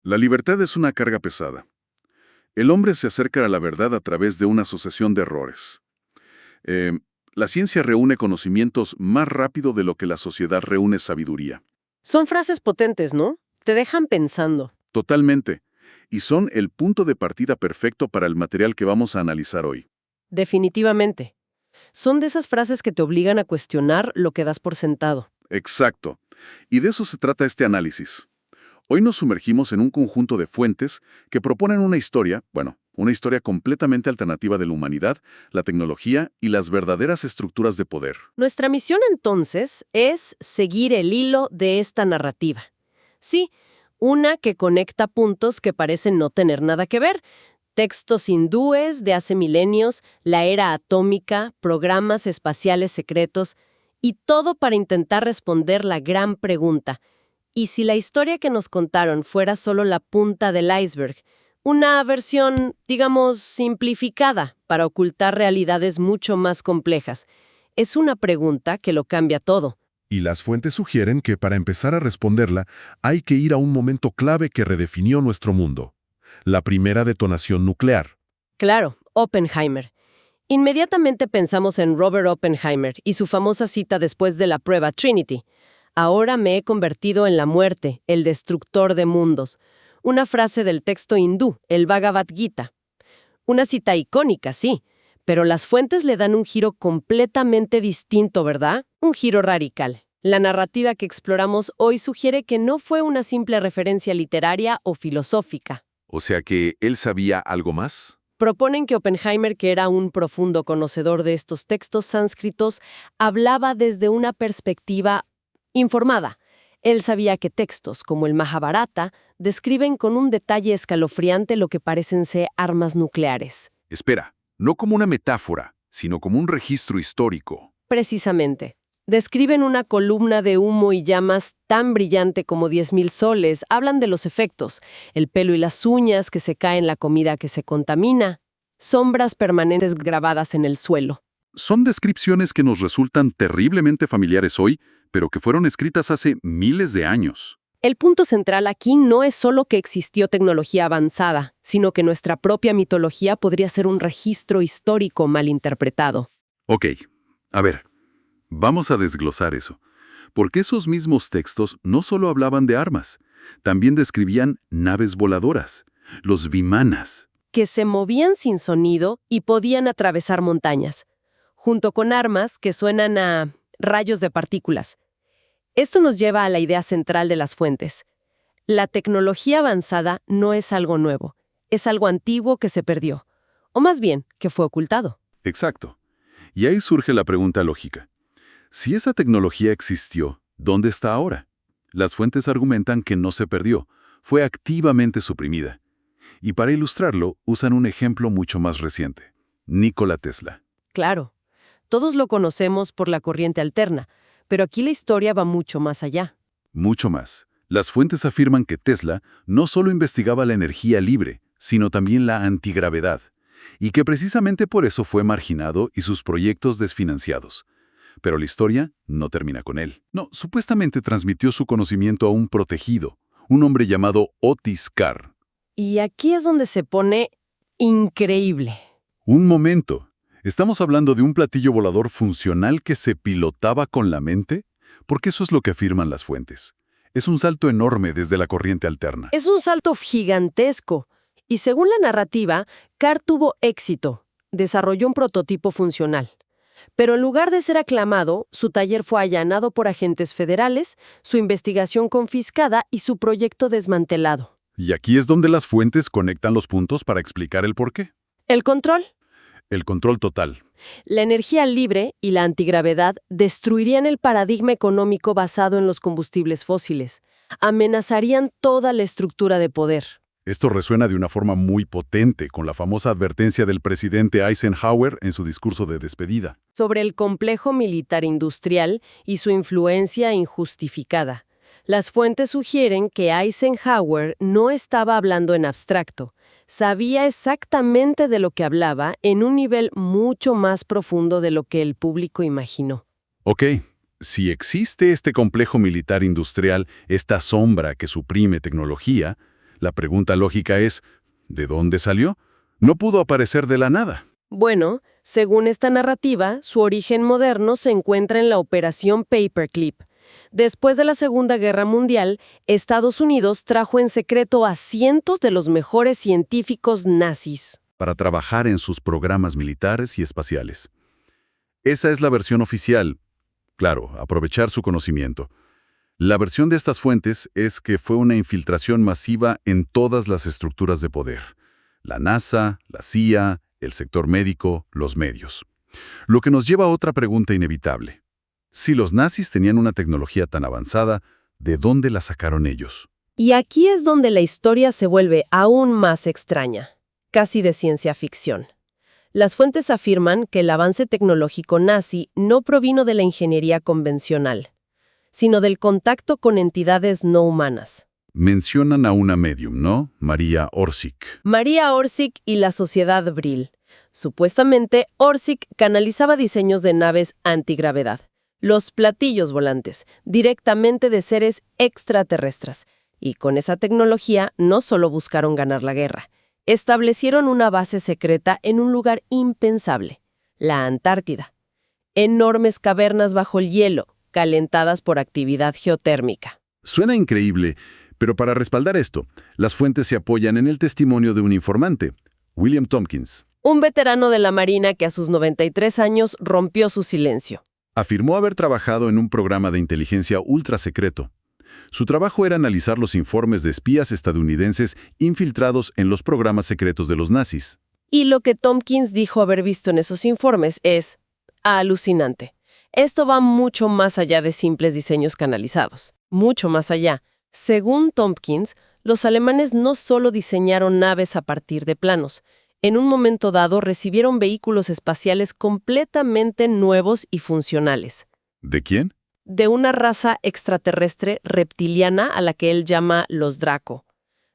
La libertad es una carga pesada. El hombre se acerca a la verdad a través de una sucesión de errores. Eh, la ciencia reúne conocimientos más rápido de lo que la sociedad reúne sabiduría. Son frases potentes, ¿no? Te dejan pensando. Totalmente. Y son el punto de partida perfecto para el material que vamos a analizar hoy. Definitivamente. Son de esas frases que te obligan a cuestionar lo que das por sentado. Exacto. Y de eso se trata este análisis. Hoy nos sumergimos en un conjunto de fuentes que proponen una historia, una historia completamente alternativa de la humanidad, la tecnología y las verdaderas estructuras de poder. Nuestra misión entonces es seguir el hilo de esta narrativa. Sí, una que conecta puntos que parecen no tener nada que ver. Textos hindúes de hace milenios, la era atómica, programas espaciales secretos, y todo para intentar responder la gran pregunta: ¿y si la historia que nos contaron fuera solo la punta del iceberg? Una versión, digamos, simplificada para ocultar realidades mucho más complejas. Es una pregunta que lo cambia todo. Y las fuentes sugieren que para empezar a responderla hay que ir a un momento clave que redefinió nuestro mundo: la primera detonación nuclear. Claro, Oppenheimer. Inmediatamente pensamos en Robert Oppenheimer y su famosa cita después de la prueba Trinity. Ahora me he convertido en la muerte, el destructor de mundos. Una frase del texto hindú, el Bhagavad Gita. Una cita icónica, sí, pero las fuentes le dan un giro completamente distinto, ¿verdad? Un giro radical. La narrativa que exploramos hoy sugiere que no fue una simple referencia literaria o filosófica. O sea que él sabía algo más. Proponen que Oppenheimer, que era un profundo conocedor de estos textos sánscritos, hablaba desde una perspectiva informada. Él sabía que textos como el Mahabharata describen con un detalle escalofriante lo que parecen ser armas nucleares. Espera, no como una metáfora, sino como un registro histórico. Precisamente. Describen una columna de humo y llamas tan brillante como 10.000 soles. Hablan de los efectos, el pelo y las uñas que se caen, la comida que se contamina, sombras permanentes grabadas en el suelo. Son descripciones que nos resultan terriblemente familiares hoy, pero que fueron escritas hace miles de años. El punto central aquí no es solo que existió tecnología avanzada, sino que nuestra propia mitología podría ser un registro histórico mal interpretado. Ok, a ver, vamos a desglosar eso. Porque esos mismos textos no solo hablaban de armas, también describían naves voladoras, los vimanas. Que se movían sin sonido y podían atravesar montañas, junto con armas que suenan a rayos de partículas. Esto nos lleva a la idea central de las fuentes. La tecnología avanzada no es algo nuevo, es algo antiguo que se perdió, o más bien, que fue ocultado. Exacto. Y ahí surge la pregunta lógica. Si esa tecnología existió, ¿dónde está ahora? Las fuentes argumentan que no se perdió, fue activamente suprimida. Y para ilustrarlo, usan un ejemplo mucho más reciente: Nikola Tesla. Claro, todos lo conocemos por la corriente alterna, pero aquí la historia va mucho más allá. Mucho más. Las fuentes afirman que Tesla no solo investigaba la energía libre, sino también la antigravedad, y que precisamente por eso fue marginado y sus proyectos desfinanciados. Pero la historia no termina con él. No, supuestamente transmitió su conocimiento a un protegido, un hombre llamado Otis Carr. Y aquí es donde se pone increíble. Un momento. ¿Estamos hablando de un platillo volador funcional que se pilotaba con la mente? Porque eso es lo que afirman las fuentes. Es un salto enorme desde la corriente alterna. Es un salto gigantesco. Y según la narrativa, Carr tuvo éxito. Desarrolló un prototipo funcional. Pero en lugar de ser aclamado, su taller fue allanado por agentes federales, su investigación confiscada y su proyecto desmantelado. Y aquí es donde las fuentes conectan los puntos para explicar el porqué. El control. El control total. La energía libre y la antigravedad destruirían el paradigma económico basado en los combustibles fósiles. Amenazarían toda la estructura de poder. Esto resuena de una forma muy potente con la famosa advertencia del presidente Eisenhower en su discurso de despedida. Sobre el complejo militar industrial y su influencia injustificada. Las fuentes sugieren que Eisenhower no estaba hablando en abstracto. Sabía exactamente de lo que hablaba en un nivel mucho más profundo de lo que el público imaginó. Ok, si existe este complejo militar industrial, esta sombra que suprime tecnología, La pregunta lógica es, ¿de dónde salió? No pudo aparecer de la nada. Bueno, según esta narrativa, su origen moderno se encuentra en la Operación Paperclip. Después de la Segunda Guerra Mundial, Estados Unidos trajo en secreto a cientos de los mejores científicos nazis. Para trabajar en sus programas militares y espaciales. Esa es la versión oficial. Claro, aprovechar su conocimiento. La versión de estas fuentes es que fue una infiltración masiva en todas las estructuras de poder. La NASA, la CIA, el sector médico, los medios. Lo que nos lleva a otra pregunta inevitable. Si los nazis tenían una tecnología tan avanzada, ¿de dónde la sacaron ellos? Y aquí es donde la historia se vuelve aún más extraña, casi de ciencia ficción. Las fuentes afirman que el avance tecnológico nazi no provino de la ingeniería convencional, sino del contacto con entidades no humanas. Mencionan a una medium, ¿no? María Orsic. María Orsic y la Sociedad Brill. Supuestamente, Orsic canalizaba diseños de naves antigravedad, los platillos volantes, directamente de seres extraterrestres. Y con esa tecnología no solo buscaron ganar la guerra, establecieron una base secreta en un lugar impensable, la Antártida. Enormes cavernas bajo el hielo, calentadas por actividad geotérmica. Suena increíble, pero para respaldar esto, las fuentes se apoyan en el testimonio de un informante, William Tompkins. Un veterano de la Marina que a sus 93 años rompió su silencio. Afirmó haber trabajado en un programa de inteligencia ultra secreto. Su trabajo era analizar los informes de espías estadounidenses infiltrados en los programas secretos de los nazis. Y lo que Tompkins dijo haber visto en esos informes es alucinante. Esto va mucho más allá de simples diseños canalizados. Mucho más allá. Según Tompkins, los alemanes no solo diseñaron naves a partir de planos. En un momento dado recibieron vehículos espaciales completamente nuevos y funcionales. ¿De quién? De una raza extraterrestre reptiliana a la que él llama los Draco.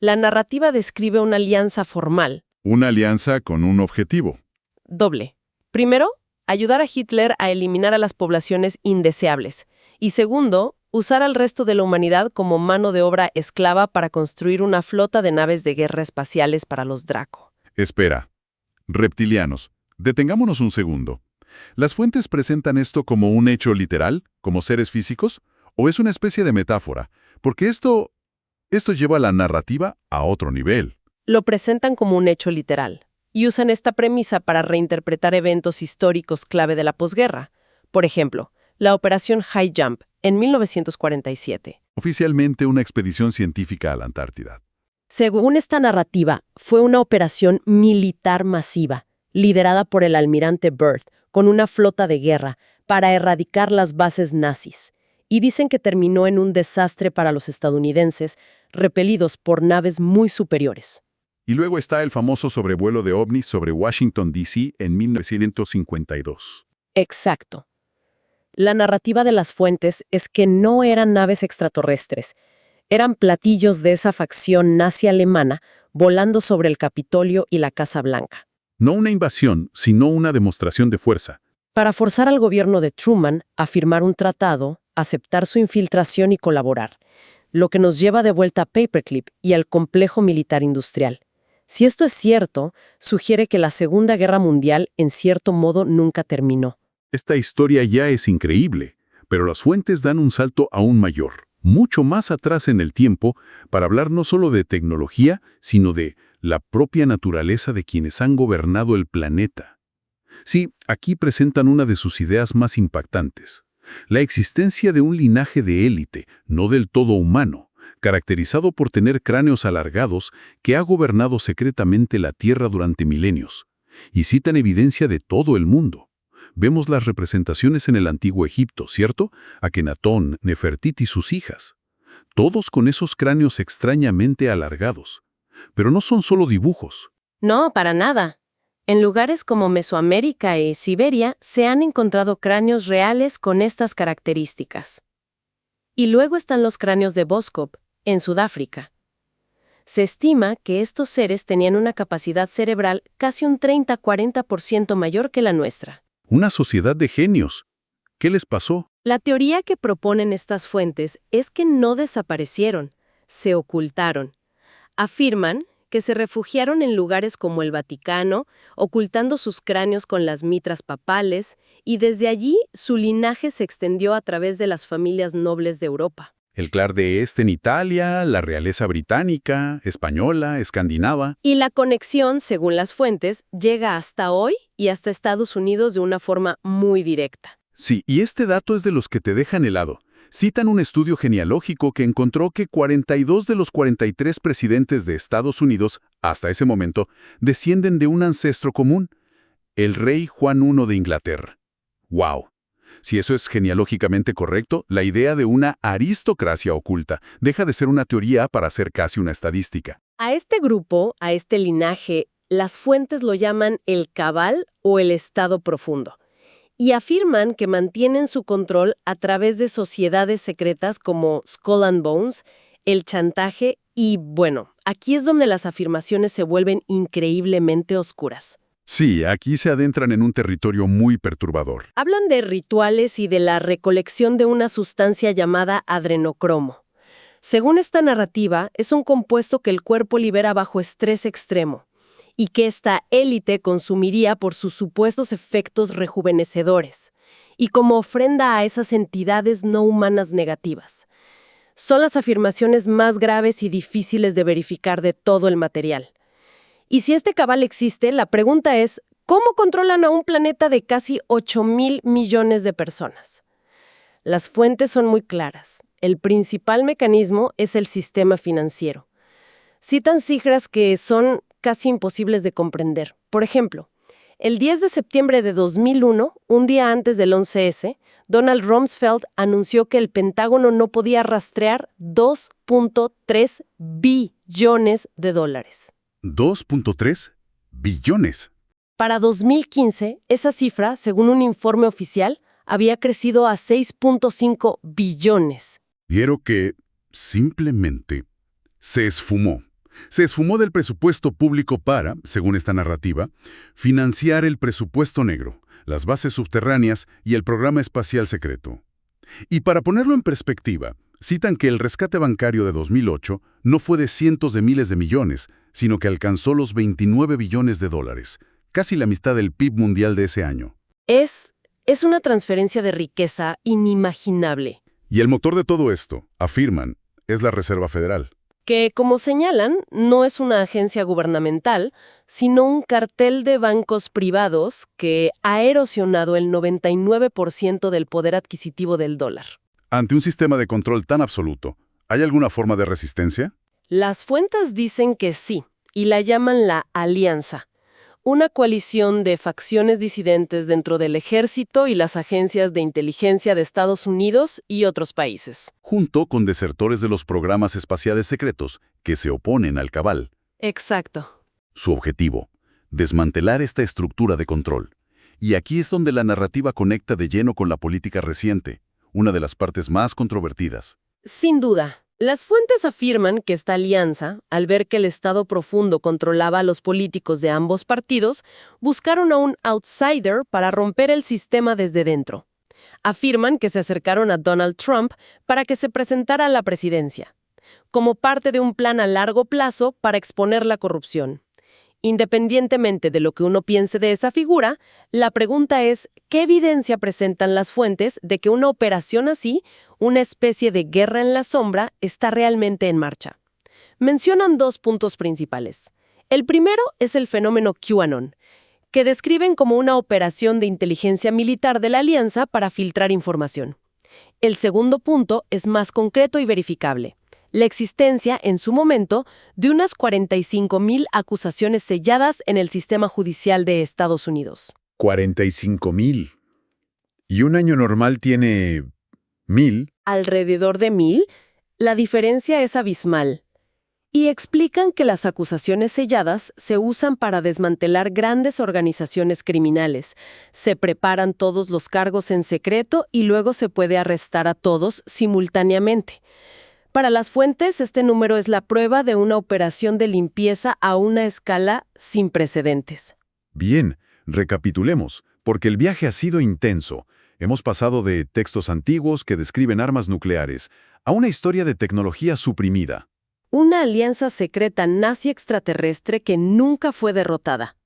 La narrativa describe una alianza formal. Una alianza con un objetivo. Doble. Primero, ayudar a Hitler a eliminar a las poblaciones indeseables. Y segundo, usar al resto de la humanidad como mano de obra esclava para construir una flota de naves de guerra espaciales para los Draco. Espera. Reptilianos. Detengámonos un segundo. ¿Las fuentes presentan esto como un hecho literal, como seres físicos, o es una especie de metáfora? Porque esto lleva la narrativa a otro nivel. Lo presentan como un hecho literal, y usan esta premisa para reinterpretar eventos históricos clave de la posguerra. Por ejemplo, la Operación High Jump, en 1947. Oficialmente una expedición científica a la Antártida. Según esta narrativa, fue una operación militar masiva, liderada por el almirante Byrd, con una flota de guerra, para erradicar las bases nazis. Y dicen que terminó en un desastre para los estadounidenses, repelidos por naves muy superiores. Y luego está el famoso sobrevuelo de ovnis sobre Washington, D.C. en 1952. Exacto. La narrativa de las fuentes es que no eran naves extraterrestres, eran platillos de esa facción nazi alemana volando sobre el Capitolio y la Casa Blanca. No una invasión, sino una demostración de fuerza. Para forzar al gobierno de Truman a firmar un tratado, aceptar su infiltración y colaborar, lo que nos lleva de vuelta a Paperclip y al complejo militar industrial. Si esto es cierto, sugiere que la Segunda Guerra Mundial, en cierto modo, nunca terminó. Esta historia ya es increíble, pero las fuentes dan un salto aún mayor, mucho más atrás en el tiempo, para hablar no solo de tecnología, sino de la propia naturaleza de quienes han gobernado el planeta. Sí, aquí presentan una de sus ideas más impactantes. La existencia de un linaje de élite, no del todo humano, caracterizado por tener cráneos alargados, que ha gobernado secretamente la Tierra durante milenios. Y citan evidencia de todo el mundo. Vemos las representaciones en el antiguo Egipto, ¿cierto? Akenatón, Nefertiti y sus hijas. Todos con esos cráneos extrañamente alargados. Pero no son solo dibujos. No, para nada. En lugares como Mesoamérica y Siberia se han encontrado cráneos reales con estas características. Y luego están los cráneos de Boskop, en Sudáfrica. Se estima que estos seres tenían una capacidad cerebral casi un 30-40% mayor que la nuestra. Una sociedad de genios. ¿Qué les pasó? La teoría que proponen estas fuentes es que no desaparecieron, se ocultaron. Afirman que se refugiaron en lugares como el Vaticano, ocultando sus cráneos con las mitras papales, y desde allí su linaje se extendió a través de las familias nobles de Europa. El clan de Este en Italia, la realeza británica, española, escandinava. Y la conexión, según las fuentes, llega hasta hoy y hasta Estados Unidos de una forma muy directa. Sí, y este dato es de los que te dejan helado. Citan un estudio genealógico que encontró que 42 de los 43 presidentes de Estados Unidos, hasta ese momento, descienden de un ancestro común, el rey Juan I de Inglaterra. ¡Wow! Si eso es genealógicamente correcto, la idea de una aristocracia oculta deja de ser una teoría para ser casi una estadística. A este grupo, a este linaje, las fuentes lo llaman el cabal o el estado profundo, y afirman que mantienen su control a través de sociedades secretas como Skull and Bones, el chantaje y, bueno, aquí es donde las afirmaciones se vuelven increíblemente oscuras. Sí, aquí se adentran en un territorio muy perturbador. Hablan de rituales y de la recolección de una sustancia llamada adrenocromo. Según esta narrativa, es un compuesto que el cuerpo libera bajo estrés extremo y que esta élite consumiría por sus supuestos efectos rejuvenecedores y como ofrenda a esas entidades no humanas negativas. Son las afirmaciones más graves y difíciles de verificar de todo el material. Y si este cabal existe, la pregunta es, ¿cómo controlan a un planeta de casi 8,000 millones de personas? Las fuentes son muy claras. El principal mecanismo es el sistema financiero. Citan cifras que son casi imposibles de comprender. Por ejemplo, el 10 de septiembre de 2001, un día antes del 11S, Donald Rumsfeld anunció que el Pentágono no podía rastrear 2.3 billones de dólares. 2.3 billones. Para 2015, esa cifra, según un informe oficial, había crecido a 6.5 billones. Quiero que simplemente se esfumó. Se esfumó del presupuesto público para, según esta narrativa, financiar el presupuesto negro, las bases subterráneas y el programa espacial secreto. Y para ponerlo en perspectiva, citan que el rescate bancario de 2008 no fue de cientos de miles de millones, sino que alcanzó los 29 billones de dólares, casi la mitad del PIB mundial de ese año. Es una transferencia de riqueza inimaginable, Y el motor de todo esto, afirman, es la Reserva Federal. que, como señalan, no es una agencia gubernamental, sino un cartel de bancos privados que ha erosionado el 99% del poder adquisitivo del dólar. Ante un sistema de control tan absoluto, ¿hay alguna forma de resistencia? Las fuentes dicen que sí, y la llaman la Alianza, una coalición de facciones disidentes dentro del ejército y las agencias de inteligencia de Estados Unidos y otros países. Junto con desertores de los programas espaciales secretos que se oponen al cabal. Exacto. Su objetivo, desmantelar esta estructura de control. Y aquí es donde la narrativa conecta de lleno con la política reciente, una de las partes más controvertidas. Sin duda. Las fuentes afirman que esta alianza, al ver que el Estado profundo controlaba a los políticos de ambos partidos, buscaron a un outsider para romper el sistema desde dentro. Afirman que se acercaron a Donald Trump para que se presentara a la presidencia, como parte de un plan a largo plazo para exponer la corrupción. Independientemente de lo que uno piense de esa figura, la pregunta es, ¿qué evidencia presentan las fuentes de que una operación así, una especie de guerra en la sombra, está realmente en marcha? Mencionan dos puntos principales. El primero es el fenómeno QAnon, que describen como una operación de inteligencia militar de la alianza para filtrar información. El segundo punto es más concreto y verificable. La existencia, en su momento, de unas 45,000 acusaciones selladas en el sistema judicial de Estados Unidos. 45,000. ¿Y un año normal tiene 1,000? Alrededor de 1,000, la diferencia es abismal. Y explican que las acusaciones selladas se usan para desmantelar grandes organizaciones criminales. Se preparan todos los cargos en secreto y luego se puede arrestar a todos simultáneamente. Para las fuentes, este número es la prueba de una operación de limpieza a una escala sin precedentes. Bien, recapitulemos, porque el viaje ha sido intenso. Hemos pasado de textos antiguos que describen armas nucleares a una historia de tecnología suprimida. Una alianza secreta nazi-extraterrestre que nunca fue derrotada.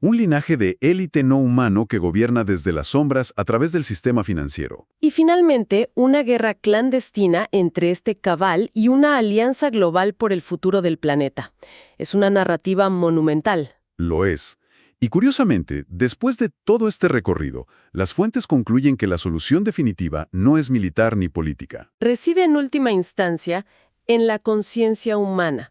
Un linaje de élite no humano que gobierna desde las sombras a través del sistema financiero. Y finalmente, una guerra clandestina entre este cabal y una alianza global por el futuro del planeta. Es una narrativa monumental. Lo es. Y curiosamente, después de todo este recorrido, las fuentes concluyen que la solución definitiva no es militar ni política. Reside en última instancia en la conciencia humana.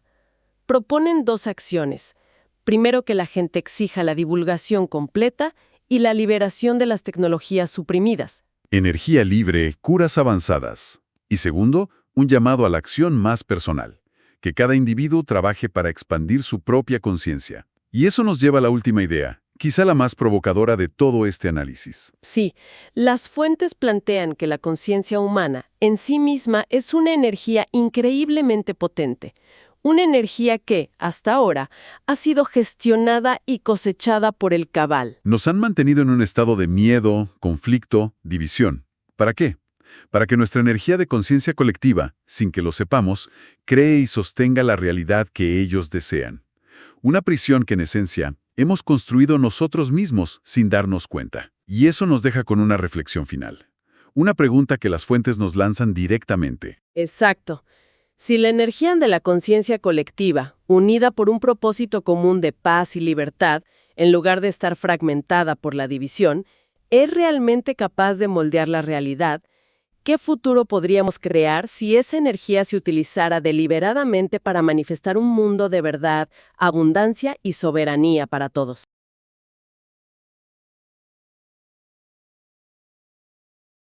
Proponen dos acciones. Primero, que la gente exija la divulgación completa y la liberación de las tecnologías suprimidas. Energía libre, curas avanzadas. Y segundo, un llamado a la acción más personal. Que cada individuo trabaje para expandir su propia conciencia. Y eso nos lleva a la última idea, quizá la más provocadora de todo este análisis. Sí, las fuentes plantean que la conciencia humana en sí misma es una energía increíblemente potente. Una energía que, hasta ahora, ha sido gestionada y cosechada por el cabal. Nos han mantenido en un estado de miedo, conflicto, división. ¿Para qué? Para que nuestra energía de conciencia colectiva, sin que lo sepamos, cree y sostenga la realidad que ellos desean. Una prisión que, en esencia, hemos construido nosotros mismos sin darnos cuenta. Y eso nos deja con una reflexión final. Una pregunta que las fuentes nos lanzan directamente. Exacto. Si la energía de la conciencia colectiva, unida por un propósito común de paz y libertad, en lugar de estar fragmentada por la división, es realmente capaz de moldear la realidad, ¿qué futuro podríamos crear si esa energía se utilizara deliberadamente para manifestar un mundo de verdad, abundancia y soberanía para todos?